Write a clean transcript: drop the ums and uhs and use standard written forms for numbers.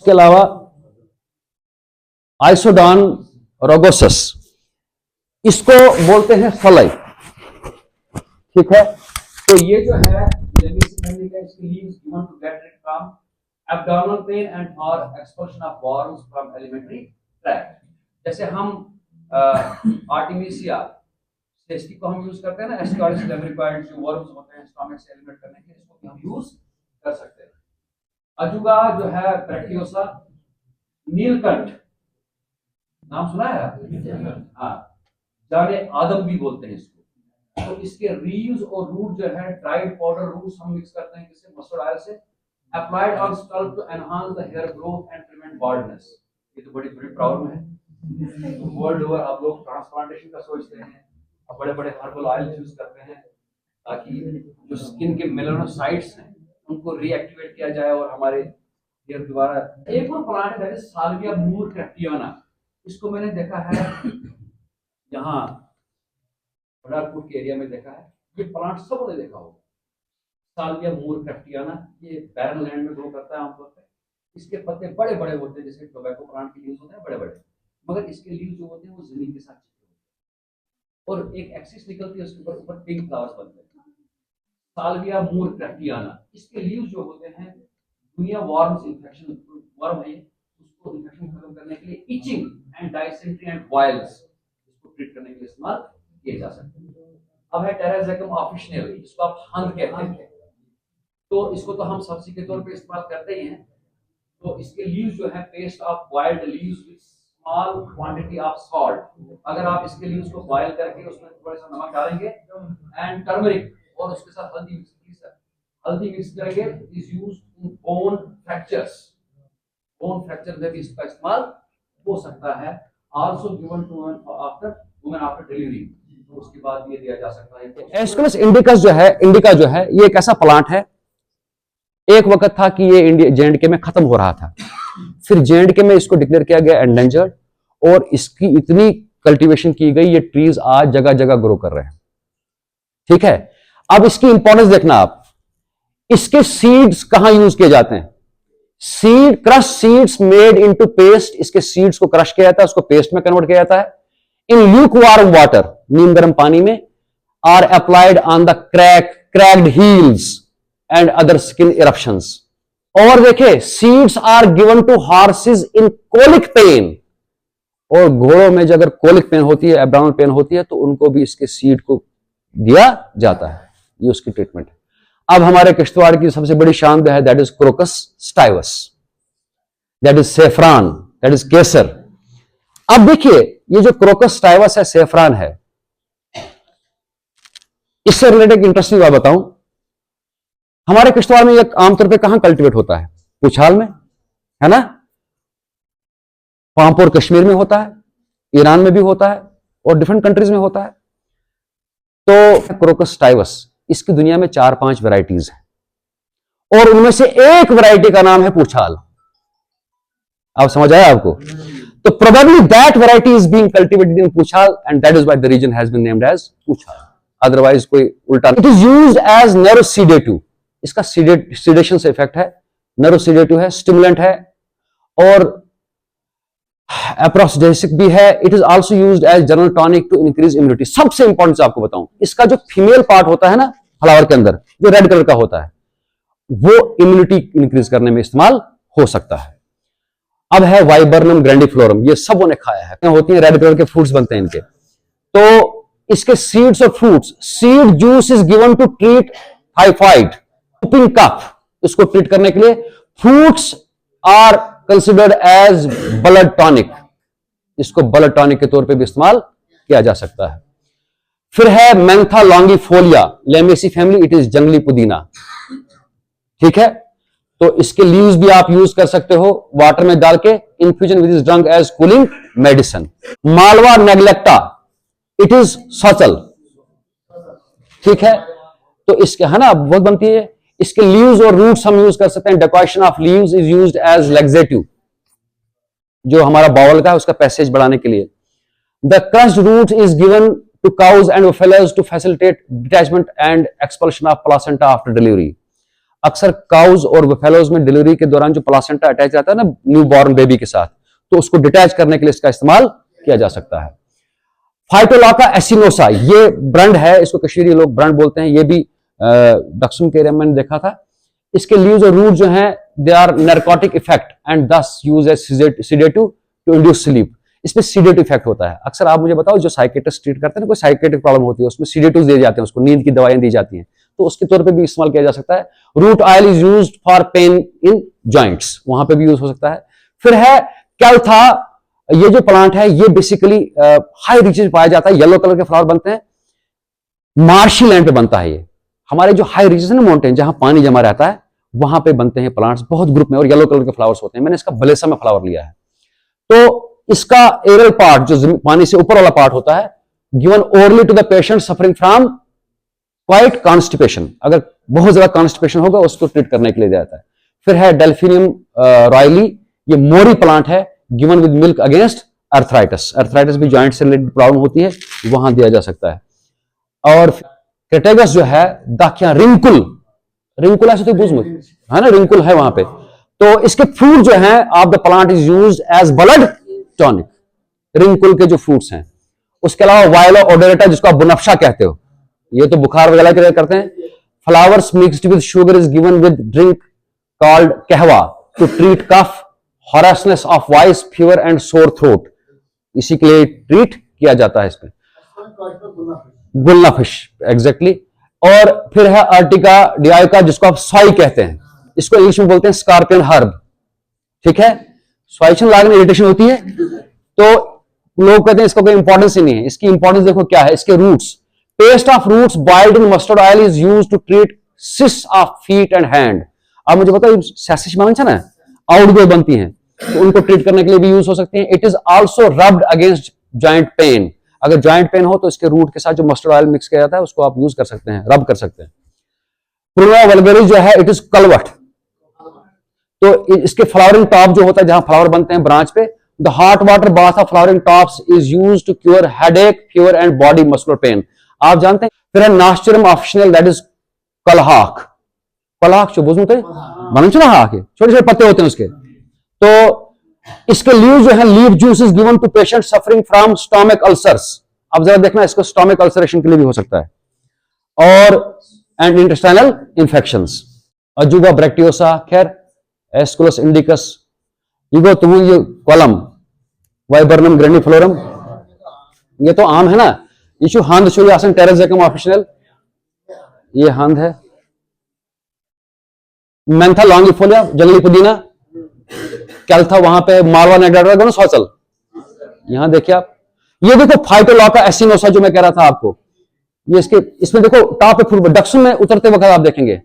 इसके अलावा आइसोडॉन रोगोसस, इसको बोलते हैं सलाई। ठीक है, तो ये जो है abdominal pain and or expulsion of worms from alimentary tract। जैसे हम आर्टिमिसिया टेस्टी को हम यूज करते हैं ना, एस्कारिस लेबरिकॉइड जो वर्म्स होते हैं स्टमक से एलिमिनेट करने के लिए, इसको भी हम यूज कर सकते हैं। अजुगा जो है ब्रैकियोसा, नीलकंठ नाम सुना है? हाँ, जाने आदम भी बोलते हैं इसको। तो इसके रीव्स और रूट जो है ड्राइड पाउडर रूट्स हम मिक्स करते हैं किससे? मस्टर्ड ऑयल से। Applied on scalp to enhance the hair growth and prevent baldness. ये तो बड़ी बड़ी प्रॉब्लम है। तो वर्ल्ड ओवर आप लोग ट्रांसप्लांटेशन का सोचते हैं, अब बड़े बड़े हर्बल ऑयल यूज करते हैं ताकि जो स्किन के मेलानोसाइट्स हैं उनको रीएक्टिवेट किया जाए और हमारे हेयर दोबारा। एक और प्लांट है दैट इज साल्विया मूर क्रैफ्टियाना। इसको मैंने देखा है यहाँ बड़ापुर के एरिया में देखा है। ये प्लांट सबने देखा होगा, साल्विया मूर क्रैफ्टियाना। ये बैरन लैंड में ग्रो करता है आमतौर पर। इसके पत्ते बड़े बड़े होते हैं, जैसे टोबैको प्लांट के लीव्स होते हैं बड़े बड़े, मगर इसके लीव्स जो होते हैं वो जमीन के साथ चिपके होते हैं और एक एक्सिस निकलती है, उसके ऊपर पिंक फ्लावर्स बनते हैं। साल्विया मूर क्रैफ्टियाना, इसके लीव्स जो होते हैं दुनिया वर्म्स इन्फेक्शन, वर्म है उसको इन्फेक्शन खत्म करने के लिए, itching and dysentery and boils, इसको ट्रीट करने के लिए इस्तेमाल किए जा सकते हैं। अब है टेराजैकम ऑफिशिनल, इसको आप हंद कहते हैं। तो इसको तो हम सब्जी के तौर पे इस्तेमाल करते ही हैं। तो इसके लीव्स जो है paste of boiled leaves with small quantity of salt. अगर आप इसके लीव्स को बॉयल करके उसमें थोड़ा सा नमक डालेंगे एंड टर्मरिक और उसके साथ हल्दी मिक्स करके is used in bone fractures. Bone fracture में भी इसका इस्तेमाल हो सकता है। Also given to women after delivery, तो उसके बाद ये दिया जा सकता है। एस्कुलस इंडिका जो है ये एक ऐसा प्लांट है, एक वक्त था कि ये जे&के में खत्म हो रहा था, फिर जे&के में इसको डिक्लेयर किया गया एंडेंजर्ड और इसकी इतनी कल्टीवेशन की गई, ये ट्रीज आज जगह जगह ग्रो कर रहे हैं। ठीक है, अब इसकी इंपॉर्टेंस देखना आप। इसके सीड्स कहां यूज किए जाते हैं? Seed crush seeds made into paste. इसके सीड्स को क्रश किया जाता है, उसको पेस्ट में कन्वर्ट किया जाता है। इन ल्यूकवार्म वाटर, नीम गर्म पानी में, are applied on the cracked heels and other skin eruptions. और देखे seeds are given to horses in colic pain, और घोड़ों में जो अगर कोलिक पेन होती है, एब्डोमिनल पेन होती है, तो उनको भी इसके सीड को दिया जाता है। ये उसकी ट्रीटमेंट है। अब हमारे किश्तवाड़ की सबसे बड़ी शान है, that is crocus sativus, that is saffron, that is kesar. अब देखिए ये जो क्रोकस स्टाइवस है, सेफ्रान है, इससे रिलेटेड इंटरेस्टिंग बात बताऊं। हमारे किश्तवाड़ में ये आमतौर पे कहां कल्टीवेट होता है? पुछाल में, है ना, पांपोर कश्मीर में होता है, ईरान में भी होता है और डिफरेंट कंट्रीज में होता है। तो क्रोकस स्टाइवस, इसकी दुनिया में 4-5 वैरायटीज हैं और उनमें से एक वैरायटी का नाम है पूछाल। आप समझ आया आपको? तो probably that variety is being cultivated in Poochal and that is why the reason has been named as Poochal, otherwise कोई उल्टा। It is used as nervosedative, इसका सीडेशन से इफेक्ट है, नर्वोसेडेटिव है, स्टिमुलेंट है और एप्रोक्सिडेसिक भी है। It is also used as general tonic to increase immunity. सबसे इंपॉर्टेंट आपको बताऊं, इसका जो फीमेल पार्ट होता है ना फ्लावर के अंदर, जो रेड कलर का होता है, वो इम्यूनिटी इंक्रीज करने में इस्तेमाल हो सकता है। अब है वाइबर्नम ग्रैंडिफ्लोरम, ये सबों ने खाया है, होती है रेड कलर के फ्रूट्स बनते हैं इनके। तो इसके सीड्स और fruits, seed juice is given to treat typhoid, whooping cough, इसको ट्रीट करने के लिए। Fruits are considered as blood tonic, इसको ब्लड टॉनिक के तौर पे भी इस्तेमाल किया जा सकता है। फिर है मेंथा लॉन्गिफोलिया, लेमेसी फैमिली, इट इज जंगली पुदीना। ठीक है, तो इसके लीव्स भी आप यूज कर सकते हो वाटर में डाल के, infusion with is drunk as cooling medicine. Malva neglecta, it is Sachal. ठीक है, तो इसके है ना बहुत बनती है। इसके लीव्स और रूट्स हम यूज कर सकते हैं। Decoration of leaves is used as laxative, जो हमारा बाउल का है उसका पैसेज बढ़ाने के लिए। The crushed root is given to cows and buffaloes to facilitate detachment and expulsion of placenta after delivery. अक्सर काउज और बुफेलोज में डिलीवरी के दौरान जो प्लासेंटा अटैच रहता है ना न्यू बॉर्न बेबी के साथ, तो उसको डिटैच करने के लिए इसका इस्तेमाल किया जा सकता है। फाइटोलाका एसिनोसा, ये ब्रांड है, इसको कश्मीरी लोग ब्रांड बोलते हैं, ये भी दक्षिण के एरिया में मैंने देखा था। इसके लीव्स और रूट जो हैं they are narcotic effect and thus use as sedative to induce sleep. इसमें सीडेटिव इफेक्ट होता है। अक्सर आप मुझे बताओ, जो साइकेट्रिस्ट ट्रीट करते हैं ना, कोई साइकेट्रिक प्रॉब्लम होती है, उसमें सीडेटिव्स दिए जाते हैं, उसको नींद की दवाएं दी जाती हैं, तो उसके तौर पे भी इस्तेमाल किया जा सकता है। Root oil is used for pain in joints, वहां पे भी यूज हो सकता है। फिर है कैल्था, ये जो प्लांट है ये बेसिकली हाई रीचेज पाया जाता है, येलो कलर के फ्लावर बनते हैं, मार्शी लैंड पे बनता है ये। हमारे जो हाई रीचेज है ना माउंटेन, जहां पानी जमा रहता है, वहां पे बनते हैं प्लांट्स बहुत ग्रुप में, और येलो कलर के फ्लावर्स होते हैं। मैंने इसका बलेसा में फ्लावर लिया है। तो इसका एरल पार्ट, जो पानी से ऊपर वाला पार्ट होता है, given orally to the patient suffering from quite constipation, अगर बहुत ज्यादा कॉन्स्टिपेशन होगा उसको ट्रीट करने के लिए दिया जाता है। फिर है डेल्फिनियम रॉयली, ये मोरी प्लांट है, given with milk against arthritis, arthritis भी जॉइंट से रिलेटेड प्रॉब्लम होती है, वहां दिया जा सकता है। और क्रेटेगस जो है, दाखिया रिंकुल, रिंकुल ऐसे तो बुझ है ना, रिंकुल है वहां पे। तो इसके फ्रूट जो है of the plant is used as blood tonic, रिंकुल के जो फ्रूट्स हैं। उसके अलावा वायला ओडोरेटा, जिसको आप बुनफशा कहते हो, ये तो बुखार वगैरह के लिए करते हैं। Flowers mixed with sugar is given with drink called kahwa to treat cough, hoarseness of voice, fever and sore throat, इसी के लिए ट्रीट किया जाता है इसमें। गुलना फिश, एग्जैक्टली। और फिर है अर्टिका डियाइका, जिसको आप सॉई कहते हैं, इसको इंग्लिश में बोलते हैं स्कॉर्पियन हर्ब, ठीक है। स्वाइशन लागने इरिटेशन होती है, तो लोग कहते हैं इसका कोई इंपॉर्टेंस ही नहीं है। इसकी इंपॉर्टेंस देखो क्या है, इसके roots, paste of roots boiled in mustard oil is used to treat cyst of feet and hand. अब मुझे बताओ, सैसिश मालूम है ना, आउटडोर बनती हैं, तो उनको ट्रीट करने के लिए भी यूज हो सकती हैं। It is also rubbed against joint pain, अगर जॉइंट पेन हो तो इसके रूट के साथ जो मस्टर्ड ऑयल मिक्स किया जाता है उसको आप यूज कर सकते हैं, रब कर सकते हैं। प्रूना वल्गेरिस जो है, इट इज कलवट, तो इसके फ्लावरिंग टॉप जो होता है, जहां फ्लावर बनते हैं ब्रांच पे, the hot water bath of flowering tops is used to cure headache, fever and body muscular pain, आप जानते हैं। फिर है नास्टिरम ऑप्शनल, दैट इज कलहाक, कलहाक जो बुझते हैं, छोटे छोटे पत्ते होते हैं उसके। तो इसके लीव जो है, leave juice is given to patient suffering from stomach ulcers, अब जरा देखना, इसको स्टोमक अल्सरेशन के लिए भी हो सकता है, और एंड इंटेस्टाइनल इंफेक्शंस। अजूबा ब्रैक्टियोसा, खैर एस्कुलस इंडिकस, ईगो तुम, ये कॉलम वाइबर्नम ग्रेनिफ्लोरम, ये तो आम है ना। इशू हंद शुलियासन टेरेजेकम ऑफिशियल, ये हंद है। मेंथा लॉन्गिफोलिया, जंगली पुदीना, कैल्था वहां पे, मारवा नेग्राटा सौचल, यहां देखिए आप। ये देखो फाइटोलाका एसिनोसा, जो मैं कह रहा था आपको, ये इसके, इसमें देखो टॉप पे फूल, दक्षिण में उतरते वक्त आप देखेंगे